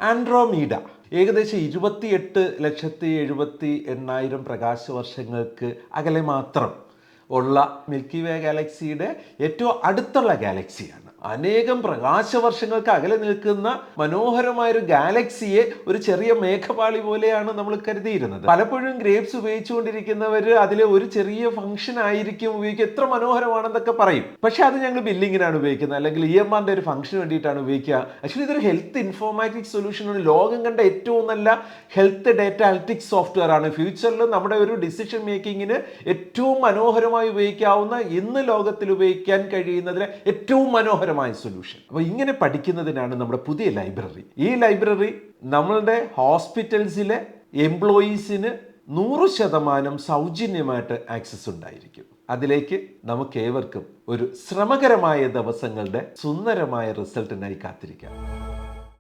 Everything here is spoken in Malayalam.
ആൻഡ്രോമീഡ ഏകദേശം 28,78,800 പ്രകാശവർഷങ്ങൾക്ക് അകലെ മാത്രം ഉള്ള മിൽക്കി വേ ഗാലക്സിയുടെ ഏറ്റവും അടുത്തുള്ള ഗാലക്സിയാണ്. അനേകം പ്രകാശവർഷങ്ങൾക്ക് അകലെ നിൽക്കുന്ന മനോഹരമായൊരു ഗാലക്സിയെ ഒരു ചെറിയ മേഘപാളി പോലെയാണ് നമ്മൾ കരുതിയിരുന്നത്. പലപ്പോഴും ഗ്രേപ്സ് ഉപയോഗിച്ചുകൊണ്ടിരിക്കുന്നവർ അതിലെ ഒരു ചെറിയ ഫംഗ്ഷൻ ആയിരിക്കും ഉപയോഗിക്കുക, എത്ര മനോഹരമാണെന്നൊക്കെ പറയും. പക്ഷെ അത് ഞങ്ങൾ ബില്ലിങ്ങിനാണ് ഉപയോഗിക്കുന്നത്, അല്ലെങ്കിൽ EMRന്റെ ഒരു ഫംഗ്ഷന് വേണ്ടിയിട്ടാണ് ഉപയോഗിക്കുക. ആക്ച്വലി ഇതൊരു ഹെൽത്ത് ഇൻഫോർമാറ്റിക്സ് സൊല്യൂഷനാണ്. ലോകം കണ്ട ഏറ്റവും നല്ല ഹെൽത്ത് ഡേറ്റ അനലിറ്റിക്സ് സോഫ്റ്റ്വെയർ ആണ്. ഫ്യൂച്ചറിൽ നമ്മുടെ ഒരു ഡിസിഷൻ മേക്കിങ്ങിന് ഏറ്റവും മനോഹരമായി ഉപയോഗിക്കാവുന്ന, ഇന്ന് ലോകത്തിൽ ഉപയോഗിക്കാൻ കഴിയുന്നതിലെ ഏറ്റവും മനോഹരമായ സൊല്യൂഷൻ. അപ്പോൾ ഇങ്ങനെ പഠിക്കുന്നതിനാണ് നമ്മുടെ പുതിയ ലൈബ്രറി. ഈ ലൈബ്രറി നമ്മളുടെ ഹോസ്പിറ്റൽസിലെ എംപ്ലോയീസിന് 100% സൗജന്യമായിട്ട് ആക്സസ് ഉണ്ടായിരിക്കും. അതിലേക്ക് നമുക്ക് ഏവർക്കും ഒരു ശ്രമകരമായ ദിവസങ്ങളുടെ സുന്ദരമായ റിസൾട്ടിനായി കാത്തിരിക്കാം.